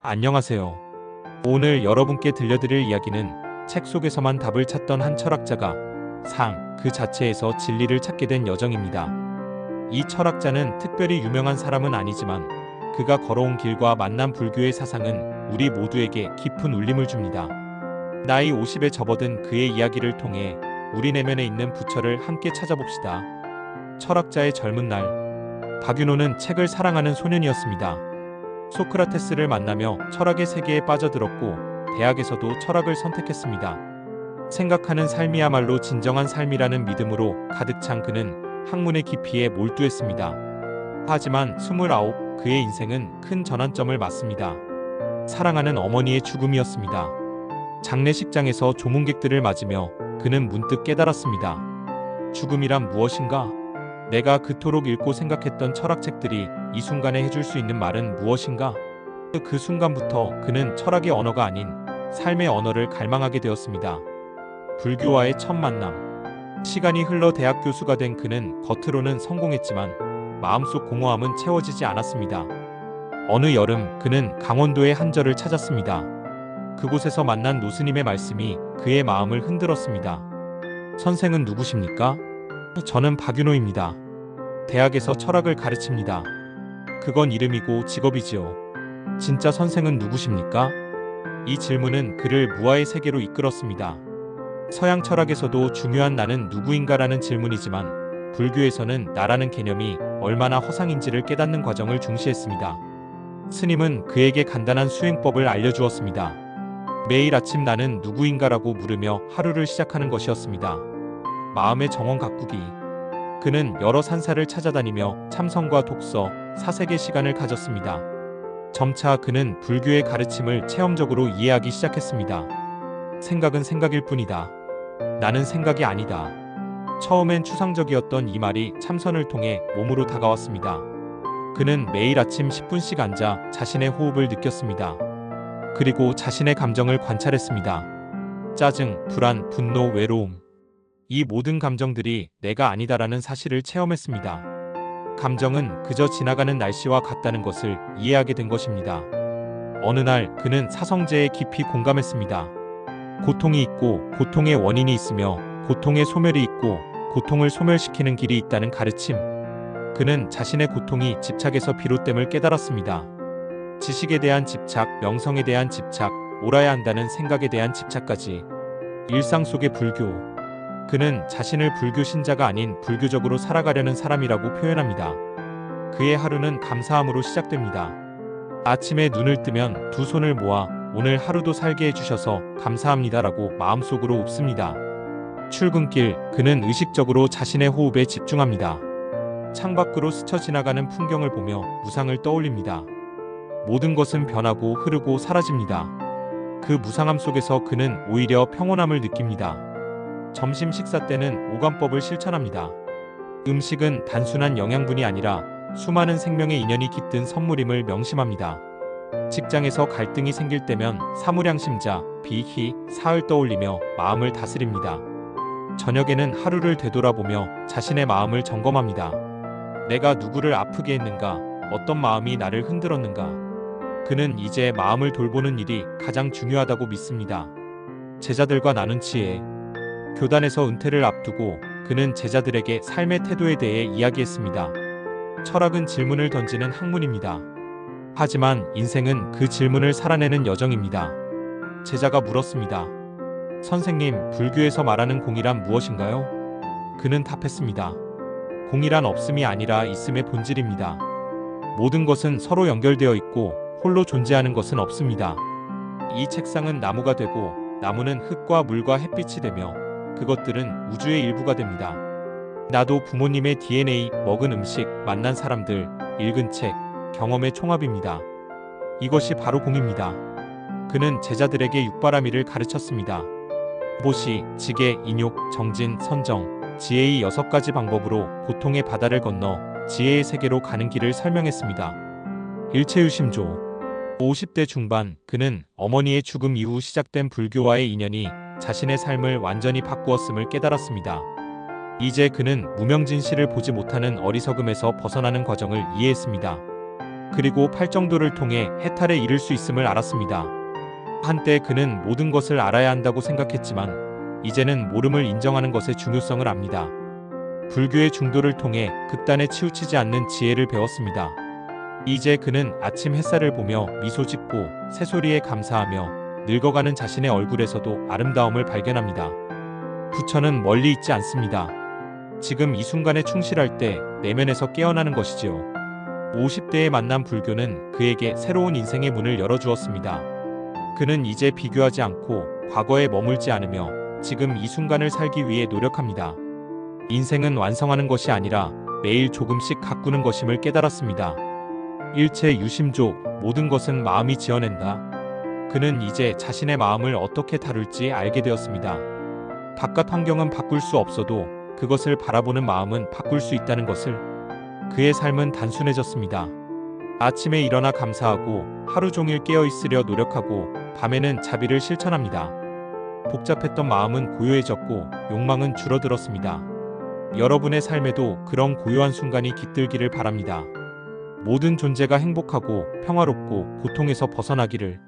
안녕하세요. 오늘 여러분께 들려드릴 이야기는 책 속에서만 답을 찾던 한 철학자가 그 자체에서 진리를 찾게 된 여정입니다. 이 철학자는 특별히 유명한 사람은 아니지만 그가 걸어온 길과 만난 불교의 사상은 우리 모두에게 깊은 울림을 줍니다. 나이 50에 접어든 그의 이야기를 통해 우리 내면에 있는 부처를 함께 찾아봅시다. 철학자의 젊은 날, 박윤호는 책을 사랑하는 소년이었습니다. 소크라테스를 만나며 철학의 세계에 빠져들었고 대학에서도 철학을 선택했습니다. 생각하는 삶이야말로 진정한 삶이라는 믿음으로 가득 찬 그는 학문의 깊이에 몰두했습니다. 하지만 29, 그의 인생은 큰 전환점을 맞습니다. 사랑하는 어머니의 죽음이었습니다. 장례식장에서 조문객들을 맞으며 그는 문득 깨달았습니다. 죽음이란 무엇인가? 내가 그토록 읽고 생각했던 철학책들이 이 순간에 해줄 수 있는 말은 무엇인가? 그 순간부터 그는 철학의 언어가 아닌 삶의 언어를 갈망하게 되었습니다. 불교와의 첫 만남. 시간이 흘러 대학 교수가 된 그는 겉으로는 성공했지만 마음속 공허함은 채워지지 않았습니다. 어느 여름 그는 강원도의 한 절을 찾았습니다. 그곳에서 만난 노스님의 말씀이 그의 마음을 흔들었습니다. 선생은 누구십니까? 저는 박윤호입니다. 대학에서 철학을 가르칩니다. 그건 이름이고 직업이지요. 진짜 선생은 누구십니까? 이 질문은 그를 무아의 세계로 이끌었습니다. 서양 철학에서도 중요한 나는 누구인가라는 질문이지만 불교에서는 나라는 개념이 얼마나 허상인지를 깨닫는 과정을 중시했습니다. 스님은 그에게 간단한 수행법을 알려주었습니다. 매일 아침 나는 누구인가라고 물으며 하루를 시작하는 것이었습니다. 마음의 정원 가꾸기. 그는 여러 산사를 찾아다니며 참선과 독서, 사색의 시간을 가졌습니다. 점차 그는 불교의 가르침을 체험적으로 이해하기 시작했습니다. 생각은 생각일 뿐이다. 나는 생각이 아니다. 처음엔 추상적이었던 이 말이 참선을 통해 몸으로 다가왔습니다. 그는 매일 아침 10분씩 앉아 자신의 호흡을 느꼈습니다. 그리고 자신의 감정을 관찰했습니다. 짜증, 불안, 분노, 외로움. 이 모든 감정들이 내가 아니다라는 사실을 체험했습니다. 감정은 그저 지나가는 날씨와 같다는 것을 이해하게 된 것입니다. 어느 날 그는 사성제에 깊이 공감했습니다. 고통이 있고 고통의 원인이 있으며 고통의 소멸이 있고 고통을 소멸시키는 길이 있다는 가르침. 그는 자신의 고통이 집착에서 비롯됨을 깨달았습니다. 지식에 대한 집착, 명성에 대한 집착, 옳아야 한다는 생각에 대한 집착까지. 일상 속의 불교. 그는 자신을 불교 신자가 아닌 불교적으로 살아가려는 사람이라고 표현합니다. 그의 하루는 감사함으로 시작됩니다. 아침에 눈을 뜨면 두 손을 모아 오늘 하루도 살게 해주셔서 감사합니다라고 마음속으로 웃습니다. 출근길 그는 의식적으로 자신의 호흡에 집중합니다. 창밖으로 스쳐 지나가는 풍경을 보며 무상을 떠올립니다. 모든 것은 변하고 흐르고 사라집니다. 그 무상함 속에서 그는 오히려 평온함을 느낍니다. 점심 식사 때는 오감법을 실천합니다. 음식은 단순한 영양분이 아니라 수많은 생명의 인연이 깃든 선물임을 명심합니다. 직장에서 갈등이 생길 때면 사무량심자, 비희, 사을 떠올리며 마음을 다스립니다. 저녁에는 하루를 되돌아보며 자신의 마음을 점검합니다. 내가 누구를 아프게 했는가? 어떤 마음이 나를 흔들었는가? 그는 이제 마음을 돌보는 일이 가장 중요하다고 믿습니다. 제자들과 나눈 지혜. 교단에서 은퇴를 앞두고 그는 제자들에게 삶의 태도에 대해 이야기했습니다. 철학은 질문을 던지는 학문입니다. 하지만 인생은 그 질문을 살아내는 여정입니다. 제자가 물었습니다. 선생님, 불교에서 말하는 공이란 무엇인가요? 그는 답했습니다. 공이란 없음이 아니라 있음의 본질입니다. 모든 것은 서로 연결되어 있고 홀로 존재하는 것은 없습니다. 이 책상은 나무가 되고 나무는 흙과 물과 햇빛이 되며 그것들은 우주의 일부가 됩니다. 나도 부모님의 DNA, 먹은 음식, 만난 사람들, 읽은 책, 경험의 총합입니다. 이것이 바로 공입니다. 그는 제자들에게 육바라밀을 가르쳤습니다. 보시, 지계, 인욕, 정진, 선정, 지혜의 6가지 방법으로 고통의 바다를 건너 지혜의 세계로 가는 길을 설명했습니다. 일체유심조. 50대 중반 그는 어머니의 죽음 이후 시작된 불교와의 인연이 자신의 삶을 완전히 바꾸었음을 깨달았습니다. 이제 그는 무명진실을 보지 못하는 어리석음에서 벗어나는 과정을 이해했습니다. 그리고 팔정도를 통해 해탈에 이를 수 있음을 알았습니다. 한때 그는 모든 것을 알아야 한다고 생각했지만 이제는 모름을 인정하는 것의 중요성을 압니다. 불교의 중도를 통해 극단에 치우치지 않는 지혜를 배웠습니다. 이제 그는 아침 햇살을 보며 미소 짓고 새소리에 감사하며 늙어가는 자신의 얼굴에서도 아름다움을 발견합니다. 부처는 멀리 있지 않습니다. 지금 이 순간에 충실할 때 내면에서 깨어나는 것이지요. 50대에 만난 불교는 그에게 새로운 인생의 문을 열어주었습니다. 그는 이제 비교하지 않고 과거에 머물지 않으며 지금 이 순간을 살기 위해 노력합니다. 인생은 완성하는 것이 아니라 매일 조금씩 가꾸는 것임을 깨달았습니다. 일체 유심조, 모든 것은 마음이 지어낸다. 그는 이제 자신의 마음을 어떻게 다룰지 알게 되었습니다. 바깥 환경은 바꿀 수 없어도 그것을 바라보는 마음은 바꿀 수 있다는 것을. 그의 삶은 단순해졌습니다. 아침에 일어나 감사하고 하루 종일 깨어 있으려 노력하고 밤에는 자비를 실천합니다. 복잡했던 마음은 고요해졌고 욕망은 줄어들었습니다. 여러분의 삶에도 그런 고요한 순간이 깃들기를 바랍니다. 모든 존재가 행복하고 평화롭고 고통에서 벗어나기를.